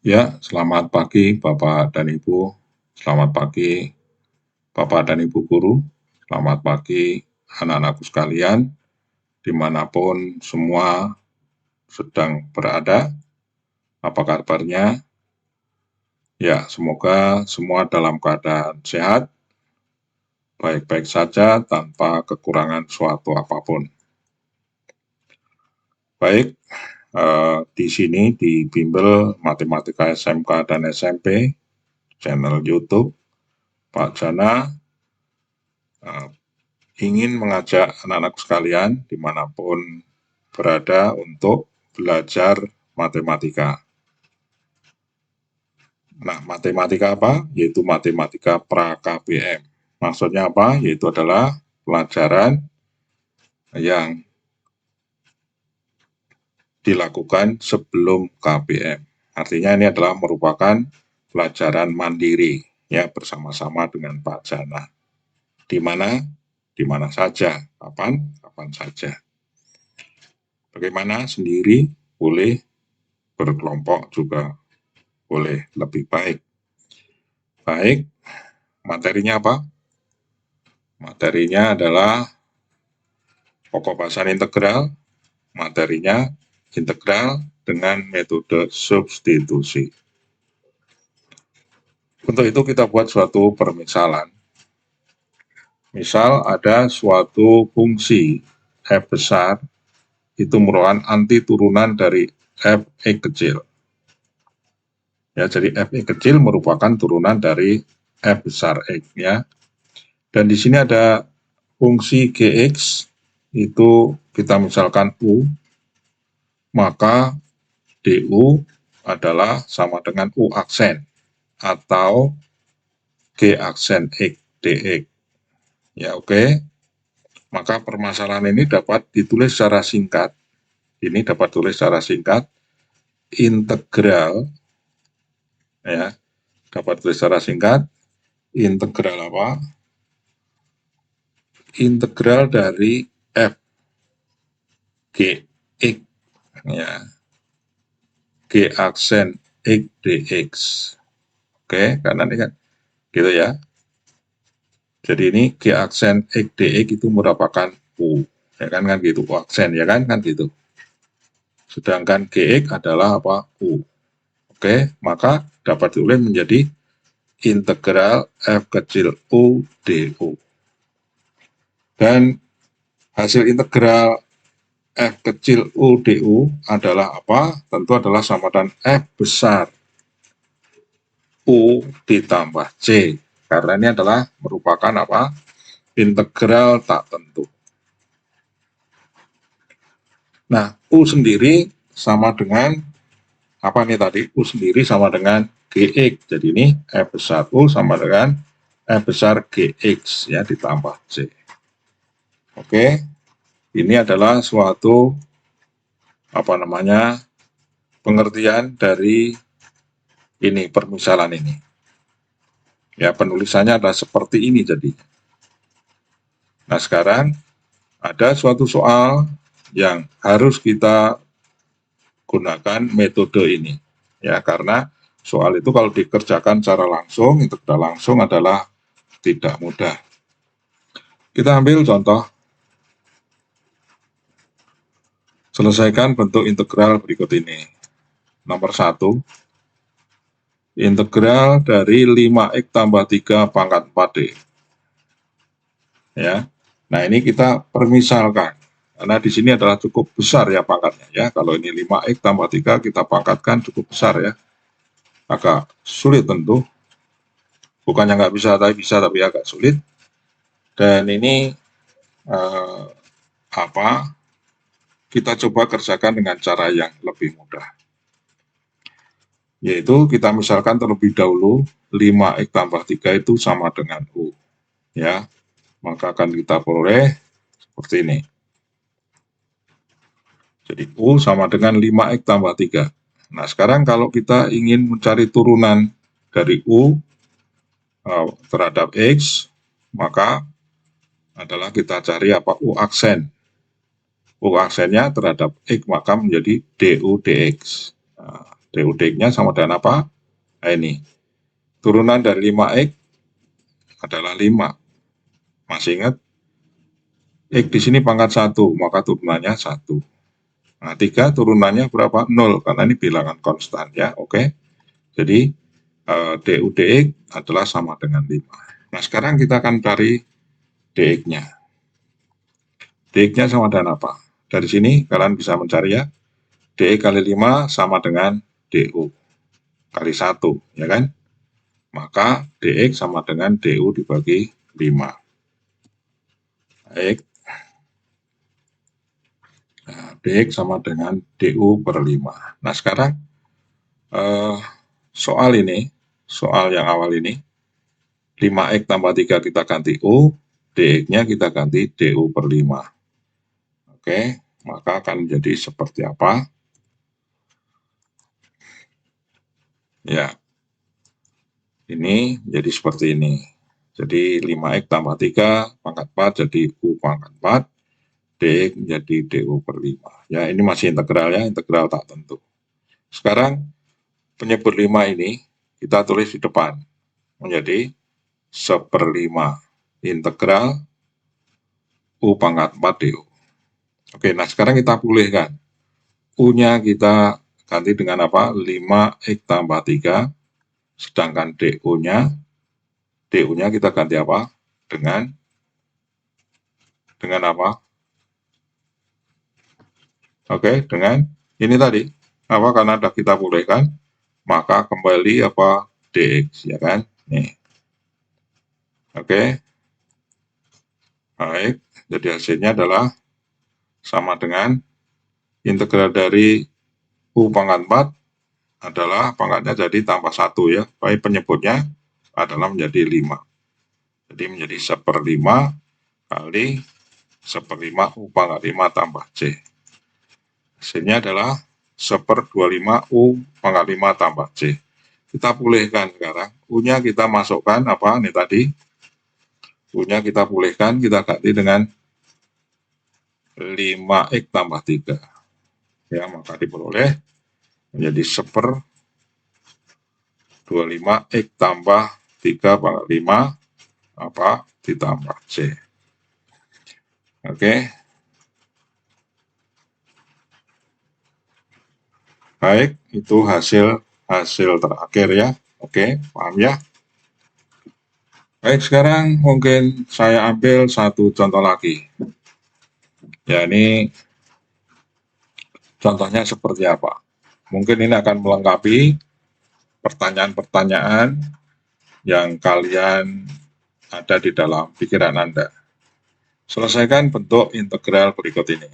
Ya, selamat pagi Bapak dan Ibu. Selamat pagi Bapak dan Ibu guru. Selamat pagi anak-anakku sekalian, dimanapun semua sedang berada. Apa kabarnya? Ya, semoga semua dalam keadaan sehat, baik-baik saja tanpa kekurangan suatu apapun. Baik, di sini di Bimbel Matematika SMK dan SMP, channel YouTube, Pak Jana ingin mengajak anak-anak sekalian dimanapun berada untuk belajar matematika. Nah, matematika apa? Yaitu matematika pra-KBM. Maksudnya apa? Yaitu adalah pelajaran yang dilakukan sebelum KBM. Artinya ini adalah merupakan pelajaran mandiri ya bersama-sama dengan Pak Jana. Di mana? Di mana saja, kapan saja. Bagaimana sendiri boleh, berkelompok juga boleh lebih baik. Baik, materinya apa? Materinya adalah pokok bahasan integral. Materinya integral dengan metode substitusi. Untuk itu kita buat suatu permisalan. Misal ada suatu fungsi f besar itu merupakan anti turunan dari f(x) kecil. Ya, jadi f(x) kecil merupakan turunan dari f besar x ya. Dan di sini ada fungsi gx itu kita misalkan u, maka du adalah sama dengan u aksen atau g aksen x dx. Ya, oke. Maka permasalahan ini dapat ditulis secara singkat. Ini dapat tulis secara singkat integral ya. Dapat tulis secara singkat integral apa? Integral dari f gx ya, g aksen x dx. Oke, karena ini kan gitu ya. Jadi ini g aksen x dx itu merupakan u, ya kan gitu, u aksen ya kan gitu. Sedangkan gx adalah apa? U. Oke, maka dapat ditulis menjadi integral f kecil u du. Dan hasil integral f kecil u du adalah apa? Tentu adalah sama dengan f besar u ditambah c. Karena ini adalah merupakan apa? Integral tak tentu. Nah, u sendiri sama dengan apa nih tadi? U sendiri sama dengan gx. Jadi ini f besar u sama dengan f besar gx ya ditambah c. Oke. Ini adalah suatu pengertian dari ini permisalan ini. Ya, penulisannya adalah seperti ini jadi. Nah, sekarang ada suatu soal yang harus kita gunakan metode ini. Ya, karena soal itu kalau dikerjakan secara langsung, integral langsung adalah tidak mudah. Kita ambil contoh. Selesaikan bentuk integral berikut ini. Nomor 1. Integral dari 5x tambah 3 pangkat 4D. Ya. Nah, ini kita permisalkan. Karena di sini adalah cukup besar ya pangkatnya ya. Kalau ini 5x tambah 3 kita pangkatkan cukup besar ya. Agak sulit tentu. Bukannya nggak bisa, tapi agak sulit. Dan ini kita coba kerjakan dengan cara yang lebih mudah. Yaitu kita misalkan terlebih dahulu 5x tambah 3 itu sama dengan U. Ya, maka akan kita peroleh seperti ini. Jadi U sama dengan 5x tambah 3. Nah, sekarang kalau kita ingin mencari turunan dari U terhadap X, maka adalah kita cari apa? U aksen. U aksennya terhadap X, maka menjadi du dx. Nah, DU/DX-nya sama dengan apa? Nah, ini. Turunan dari 5X adalah 5. Masih ingat? X di sini pangkat 1, maka turunannya 1. Nah, 3 turunannya berapa? 0, karena ini bilangan konstan ya, oke. Jadi, DU/DX adalah sama dengan 5. Nah, sekarang kita akan cari DX-nya. DX-nya sama dengan apa? Dari sini kalian bisa mencari ya. DX kali 5 sama dengan DU kali 1, ya kan? Maka DX sama dengan DU dibagi 5. Baik. Nah, DX sama dengan DU per 5. Nah, sekarang soal yang awal ini, 5X tambah 3 kita ganti U, DX-nya kita ganti DU per 5. Oke, maka akan menjadi seperti apa? Ya, ini jadi seperti ini. Jadi 5X tambah 3 pangkat 4 jadi U pangkat 4. DX menjadi DU per 5. Ya, ini masih integral ya, integral tak tentu. Sekarang penyebut 5 ini kita tulis di depan menjadi 1/5 integral U pangkat 4 DU. Oke, nah sekarang kita pulihkan. U-nya kita ganti dengan apa? 5X tambah 3, sedangkan DU-nya kita ganti apa? Dengan apa? Oke, dengan ini tadi. Apa? Karena sudah kita pulihkan, maka kembali apa? DX, ya kan? Nih. Oke. Baik, jadi hasilnya adalah sama dengan integral dari U pangkat 4 adalah pangkatnya jadi tambah 1 ya. Baik, penyebutnya adalah menjadi 5. Jadi menjadi 1/5 kali 1/5 U pangkat 5 tambah C. Hasilnya adalah 1/25 U pangkat 5 tambah C. Kita pulihkan sekarang. U-nya kita masukkan apa? Ini tadi. U-nya kita pulihkan, kita ganti dengan 5X tambah 3. Ya, maka diperoleh menjadi 1/25X tambah 3 pangkat 5 apa? Ditambah C. Oke. Baik, itu hasil terakhir ya. Oke, paham ya? Baik, sekarang mungkin saya ambil satu contoh lagi. Ya, ini contohnya seperti apa? Mungkin ini akan melengkapi pertanyaan-pertanyaan yang kalian ada di dalam pikiran Anda. Selesaikan bentuk integral berikut ini.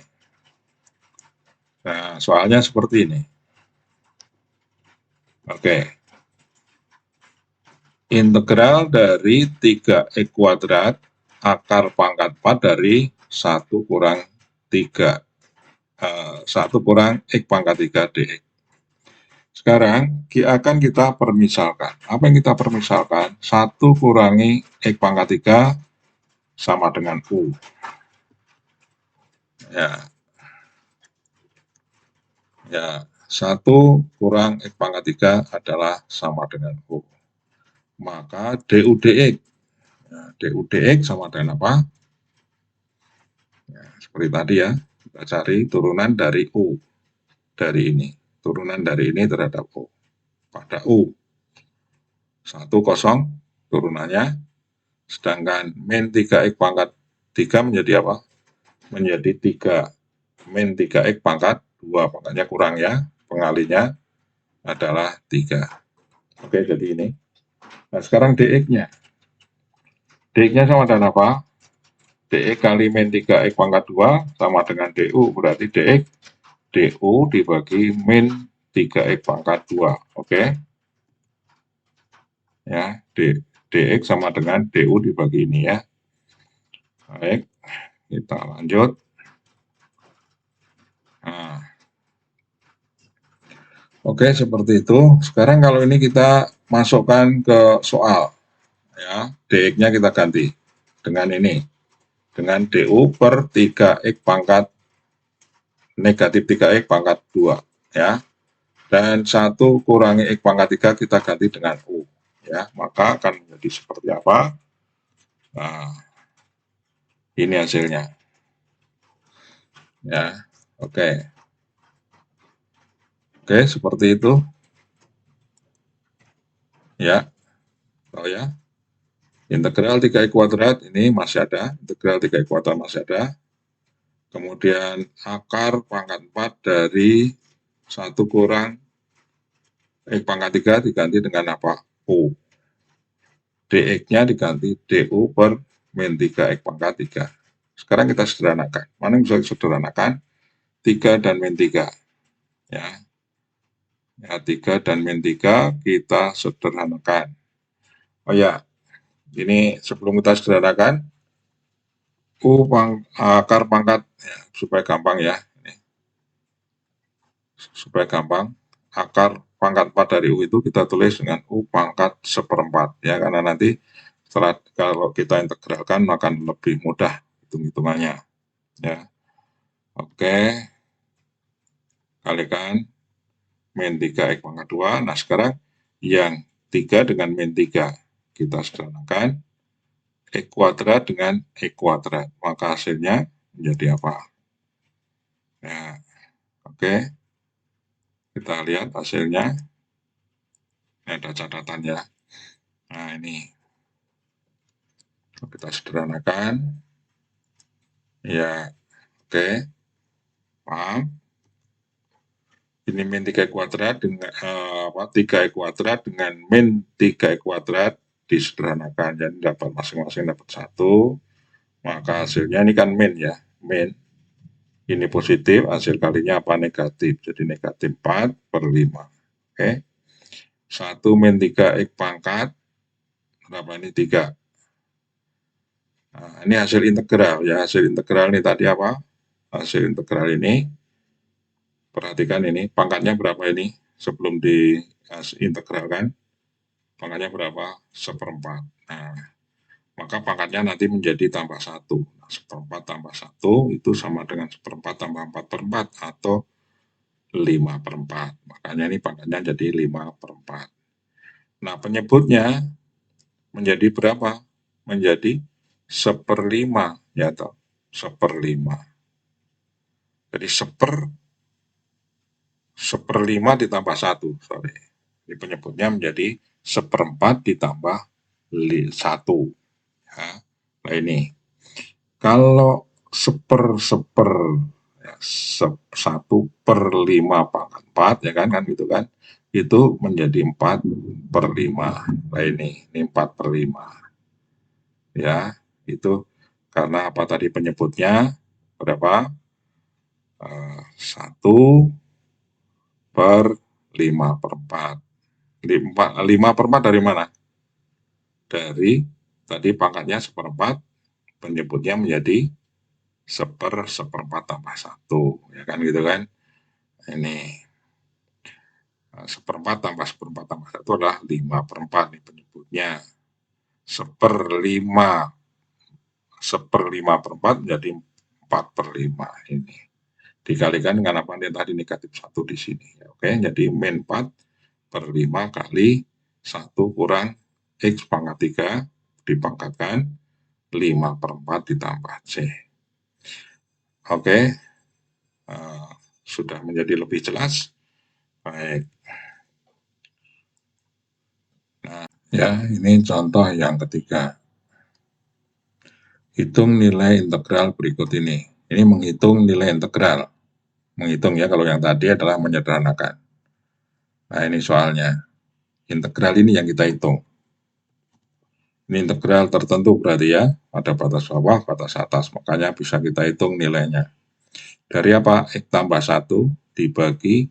Nah, soalnya seperti ini. Oke. Integral dari 3X kuadrat akar pangkat 4 dari 1 kurang 3. 1 kurang X pangkat 3 dx. Sekarang akan kita permisalkan. Apa yang kita permisalkan? 1 kurangi X pangkat 3 sama dengan U. Ya, 1 kurang X pangkat 3 adalah sama dengan U. Maka DU dx. Nah, DU dx sama dengan apa? Ya, seperti tadi ya, kita cari turunan dari U. Dari ini. Turunan dari ini terhadap U. Pada U. 1, 0, turunannya. Sedangkan min 3X pangkat 3 menjadi apa? Menjadi 3 min 3X pangkat 2. Pangkatnya kurang ya. Pengalinya adalah 3. Oke, jadi ini. Nah, sekarang dx-nya. Dx-nya sama dengan apa? Dx kali min 3X pangkat 2 sama dengan DU. Berarti dx DU dibagi min 3X pangkat 2. Oke. Ya, dx sama dengan DU dibagi ini ya. Baik, kita lanjut. Nah. Oke, seperti itu. Sekarang kalau ini kita masukkan ke soal. Ya, dx-nya kita ganti dengan ini. Dengan DU per 3X pangkat negatif 3X pangkat 2. Ya. Dan 1 kurangi X pangkat 3 kita ganti dengan U. Ya, maka akan menjadi seperti apa? Nah, ini hasilnya. Ya, oke. Oke, seperti itu. Ya, tahu ya. Integral 3x kuadrat ini masih ada. Integral 3x kuadrat masih ada. Kemudian akar pangkat 4 dari 1 kurang X pangkat 3 diganti dengan apa? U. dx-nya diganti du per min 3x pangkat 3. Sekarang kita sederhanakan. Mana yang bisa disederhanakan? 3 dan min 3. Ya. Ya, 3 dan min 3 kita sederhanakan. Oh ya, ini sebelum kita sederhanakan, akar pangkat, ya, supaya gampang ya. Ini. Supaya gampang, akar pangkat 4 dari U itu kita tulis dengan U pangkat 1/4. Ya, karena nanti setelah kalau kita integralkan akan lebih mudah hitung-hitungannya. Ya. Oke, kalikan min 3x pangkat 2. Nah, sekarang yang 3 dengan min 3 kita sederhanakan. X kuadrat dengan X kuadrat. Maka hasilnya menjadi apa? Ya, oke. Kita lihat hasilnya. Ini ada catatan ya. Nah, ini. Kita sederhanakan. Ya, oke. Paham? Ini min 3 kuadrat dengan 3 kuadrat dengan min 3 kuadrat disederhanakan. Jadi dapat masing-masing dapat 1. Maka hasilnya ini kan min ya. Min. Ini positif, hasil kalinya apa? Negatif. Jadi negatif 4/5. Oke. 1 min 3x pangkat. Berapa ini? 3. Nah, ini hasil integral ya. Hasil integral ini tadi apa? Hasil integral ini. Perhatikan ini. Pangkatnya berapa ini? Sebelum diintegralkan. Pangkatnya berapa? 1/4. Nah, maka pangkatnya nanti menjadi tambah 1. Nah, 1/4 tambah 1 itu sama dengan 1/4 tambah 4/4 atau 5/4. Makanya ini pangkatnya jadi 5/4. Nah, penyebutnya menjadi berapa? Menjadi 1/5 ya toh. 1/5. Jadi 1/5 ditambah 1. Sorry. Ini penyebutnya menjadi 1/4 ditambah 1. Ya. Nah, ini. Kalau 1/5 pangkat 4 ya kan gitu kan, itu menjadi 4/5. Nah, ini 4/5 ya, itu karena apa tadi penyebutnya berapa? 1/5/4. 5/4 dari mana? Dari tadi pangkatnya 1/4, penyebutnya menjadi 1/4 tambah 1, ya kan gitu kan. Ini 1/4 tambah 1/4 tambah 1 adalah 5/4 nih penyebutnya. 1/5 menjadi 4/5 ini. Dikalikan dengan apa yang tadi negatif 1 di sini. Oke, jadi min 4/5 kali 1 kurang X pangkat 3 dipangkatkan 5/4 ditambah C. Oke, sudah menjadi lebih jelas. Baik. Nah, ya, ini contoh yang ketiga. Hitung nilai integral berikut ini. Ini menghitung nilai integral. Menghitung ya, kalau yang tadi adalah menyederhanakan. Nah, ini soalnya. Integral ini yang kita hitung. Ini integral tertentu berarti ya, ada batas bawah, batas atas. Makanya bisa kita hitung nilainya. Dari apa? X tambah 1 dibagi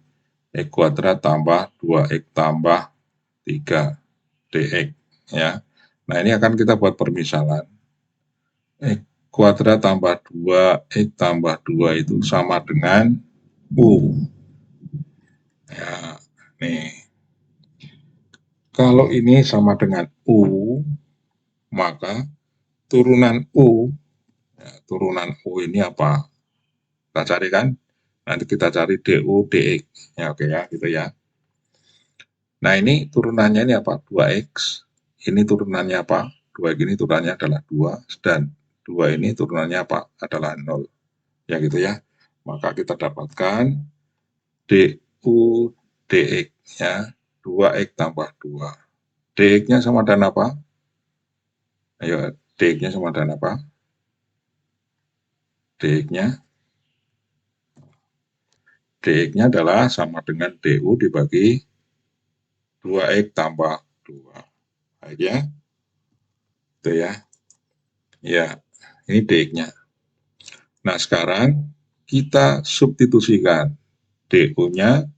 X kuadrat tambah 2X tambah 3 dx. Ya. Nah, ini akan kita buat permisalan. X kuadrat tambah 2, X tambah 2 itu sama dengan U. Ya, nih. Kalau ini sama dengan U, maka turunan U, ya, turunan U ini apa? Kita cari kan? Nanti kita cari DU, DX. Ya, oke ya, gitu ya. Nah, ini turunannya ini apa? 2x. Ini turunannya apa? 2x ini turunannya adalah 2, dan 2 ini turunannya apa? Adalah 0. Ya gitu ya. Maka kita dapatkan du dx ya, 2x tambah 2. Dx-nya sama dengan apa? Ayo, dx-nya sama dengan apa? Dx-nya adalah sama dengan du dibagi 2x tambah 2. Baik ya. Itu ya. Ya, ini dx-nya. Nah, sekarang kita substitusikan du-nya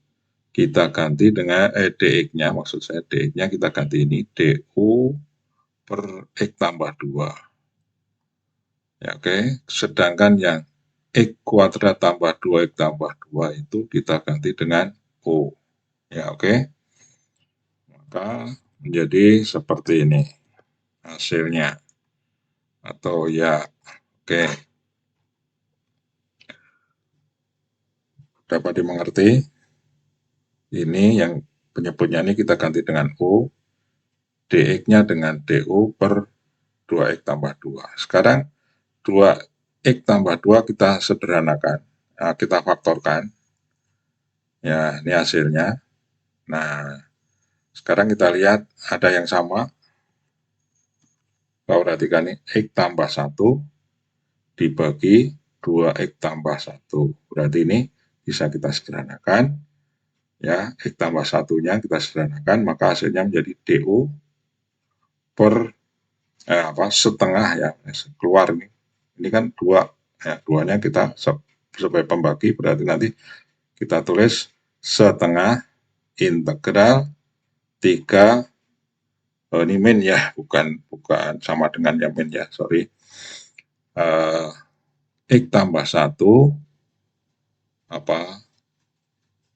kita ganti dengan dx-nya, maksud saya dx-nya kita ganti ini du per x tambah 2. Ya, oke. Sedangkan yang x kuadrat tambah 2x tambah 2 itu kita ganti dengan o. Ya, oke. Maka menjadi seperti ini hasilnya. Atau ya, oke. Dapat dimengerti? Ini yang penyebutnya ini kita ganti dengan o, dx-nya dengan du per 2x tambah 2. Sekarang 2x tambah 2 kita sederhanakan. Nah, kita faktorkan. Ya, ini hasilnya. Nah, sekarang kita lihat ada yang sama. Kau perhatikan ini, x tambah 1 dibagi 2x tambah 1. Berarti ini bisa kita sederhanakan. Ya, x tambah 1-nya kita sederhanakan, maka hasilnya menjadi du per setengah ya, keluar ini. Ini kan 2, ya, 2-nya kita sebagai pembagi, berarti nanti kita tulis setengah integral 3, ini min ya, bukan sama dengan yang min ya, sorry. X tambah 1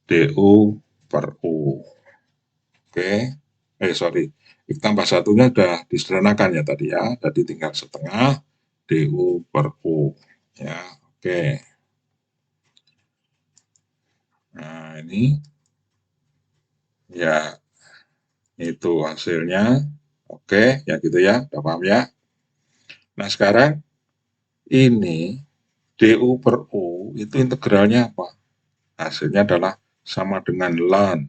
du per u. Oke, sorry. X tambah 1-nya sudah disederhanakan ya tadi ya, jadi tinggal setengah du per u. Ya, oke. Nah, ini ya itu hasilnya. Oke, ya gitu ya, udah paham ya. Nah, sekarang ini du per u itu integralnya apa? Hasilnya adalah sama dengan ln.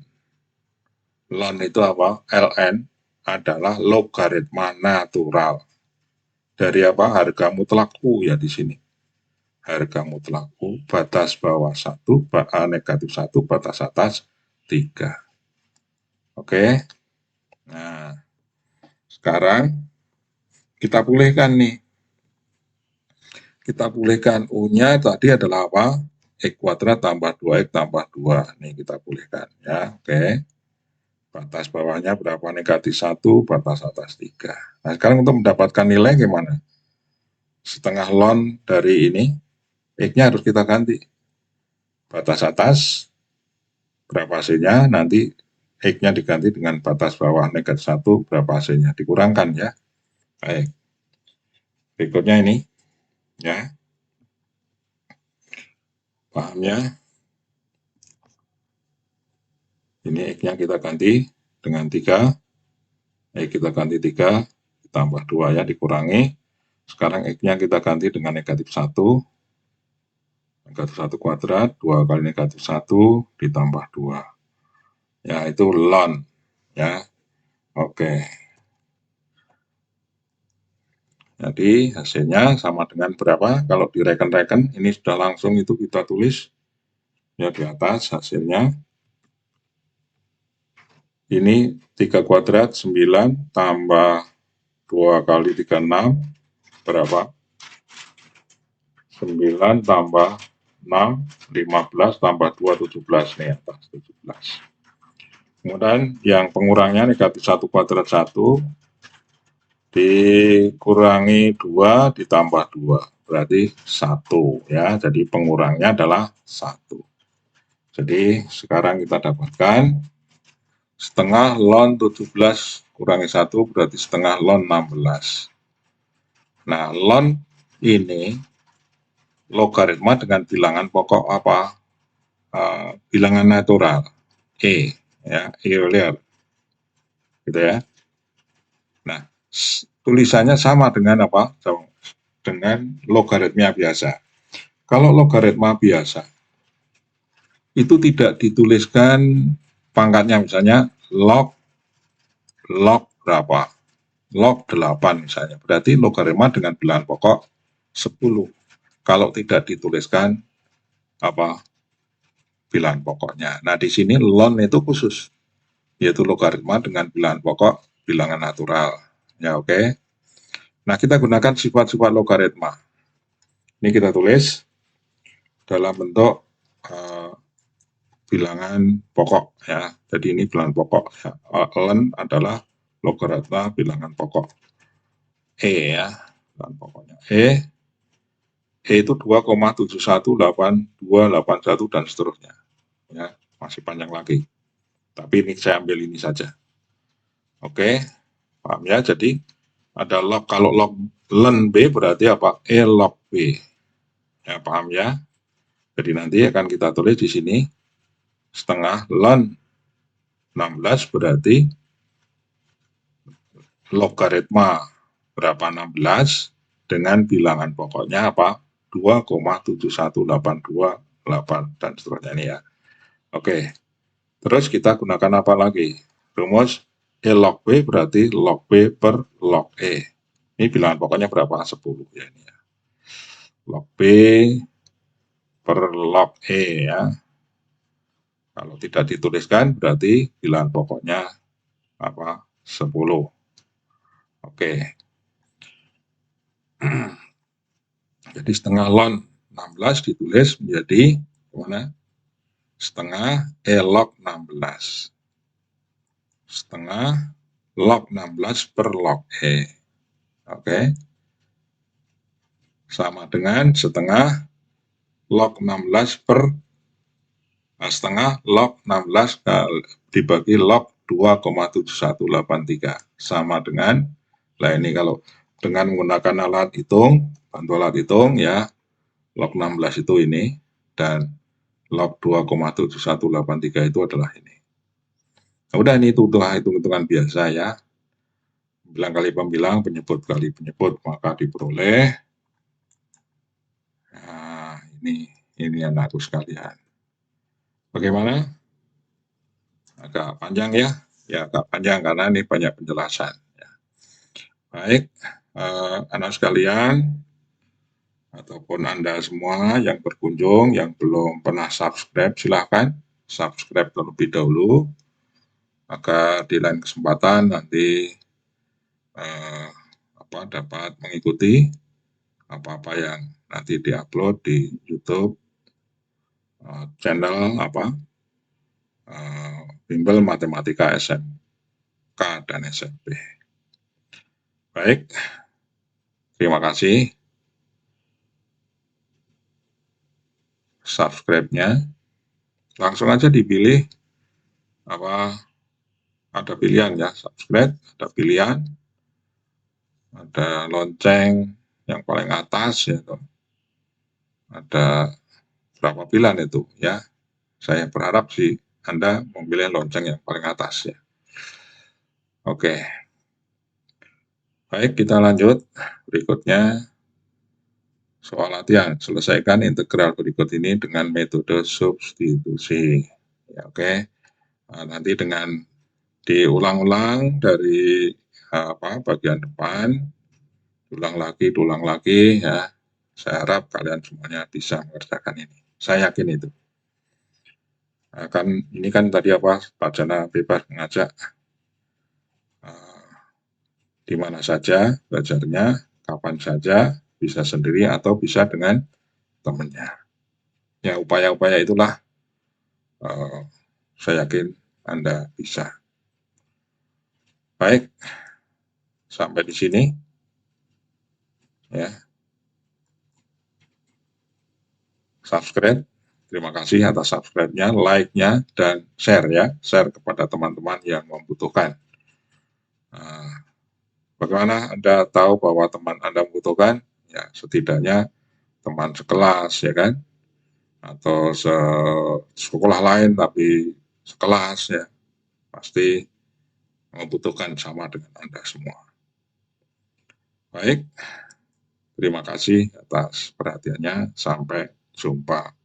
Ln itu apa? Ln adalah logaritma natural dari apa? Harga mutlak U ya di sini. Harga mutlak U, batas bawah 1, negatif 1, batas atas 3. Oke. Nah, sekarang kita pulihkan nih. Kita pulihkan U-nya tadi adalah apa? X kuadrat tambah 2X tambah 2. Nih kita pulihkan ya. Oke. Batas bawahnya berapa? Negatif 1, batas atas 3. Nah, sekarang untuk mendapatkan nilai gimana? Setengah ln dari ini, X-nya harus kita ganti. Batas atas, berapa hasilnya? Nanti X-nya diganti dengan batas bawah negatif 1, berapa hasilnya? Dikurangkan ya. Baik. Berikutnya ini, ya. Paham ya? Ini X-nya kita ganti dengan 3. X kita ganti 3, ditambah 2 ya, dikurangi. Sekarang X-nya kita ganti dengan negatif 1. Negatif 1 kuadrat, 2 kali negatif 1 ditambah 2. Ya, itu ln. Ya, oke. Jadi hasilnya sama dengan berapa? Kalau direken-reken, ini sudah langsung itu kita tulis ya di atas hasilnya. Ini 3 kuadrat 9 tambah 2 kali 3 6 berapa? 9 tambah 6 15 tambah 2 17 nih atas 17. Kemudian yang pengurangnya negatif 1 kuadrat 1 dikurangi 2 ditambah 2 berarti 1 ya, jadi pengurangnya adalah 1. Jadi sekarang kita dapatkan setengah ln 17 kurangi 1 berarti setengah ln 16. Nah, ln ini logaritma dengan bilangan pokok apa? Bilangan natural E ya, Euler. gitu ya. Nah, tulisannya sama dengan apa? Dengan logaritma biasa. Kalau logaritma biasa itu tidak dituliskan pangkatnya, misalnya log berapa? Log 8 misalnya. Berarti logaritma dengan bilangan pokok 10. Kalau tidak dituliskan apa bilangan pokoknya. Nah, di sini ln itu khusus, yaitu logaritma dengan bilangan pokok bilangan natural. Ya, oke. Nah, kita gunakan sifat-sifat logaritma. Ini kita tulis dalam bentuk bilangan pokok ya. Jadi ini bilangan pokok ya. Ln adalah logaritma bilangan pokok ya, bilangan pokoknya itu 2,7182281 dan seterusnya ya, masih panjang lagi, tapi ini saya ambil ini saja. Oke, paham ya? Jadi ada log, kalau log ln B berarti apa? Log B ya, paham ya? Jadi nanti akan kita tulis di sini setengah ln 16 berarti logaritma berapa 16 dengan bilangan pokoknya apa? 2,71828 dan seterusnya ini ya. Oke, terus kita gunakan apa lagi? Rumus E log B berarti log B per log E. Ini bilangan pokoknya berapa? 10 ya ini ya. Log B per log E ya. Kalau tidak dituliskan berarti bilangan pokoknya apa? 10. Oke. Jadi setengah ln 16 ditulis menjadi mana? Setengah E log 16. Setengah log 16 per log E. Oke. Sama dengan setengah log 16 per setengah log 16 dibagi log 2,7183 sama dengan, nah ini kalau dengan menggunakan alat hitung, bantu alat hitung ya, log 16 itu ini dan log 2,7183 itu adalah ini. Nah, udah ini itu hitung-hitungan biasa ya, bilang kali pembilang, penyebut kali penyebut, maka diperoleh. Nah, ini anakku sekalian. Bagaimana? Agak panjang ya, agak panjang karena ini banyak penjelasan. Ya. Baik, anak sekalian, ataupun Anda semua yang berkunjung, yang belum pernah subscribe, silahkan subscribe terlebih dahulu, agar di lain kesempatan nanti dapat mengikuti apa-apa yang nanti diupload di YouTube channel Bimbel Matematika SMK dan SMP. Baik, terima kasih. Subscribe-nya langsung aja dipilih ada pilihan ya, subscribe, ada pilihan, ada lonceng yang paling atas ya, ada berapa pilihan itu ya. Saya berharap sih Anda memilih lonceng yang paling atas ya. Oke. Baik, kita lanjut. Berikutnya soal latihan. Selesaikan integral berikut ini dengan metode substitusi. Ya, oke. Nah, nanti dengan diulang-ulang dari bagian depan, diulang lagi ya. Saya harap kalian semuanya bisa mengerjakan ini. Saya yakin itu. Nah, ini kan tadi Sarjana bebas mengajak di mana saja belajarnya, kapan saja, bisa sendiri atau bisa dengan temannya. Ya, upaya-upaya itulah saya yakin Anda bisa. Baik, sampai di sini. Ya. Subscribe. Terima kasih atas subscribe-nya, like-nya, dan share ya. Share kepada teman-teman yang membutuhkan. Bagaimana Anda tahu bahwa teman Anda membutuhkan? Ya, setidaknya teman sekelas ya kan, atau sekolah lain tapi sekelas ya, pasti membutuhkan sama dengan Anda semua. Baik, terima kasih atas perhatiannya. Sampai jumpa.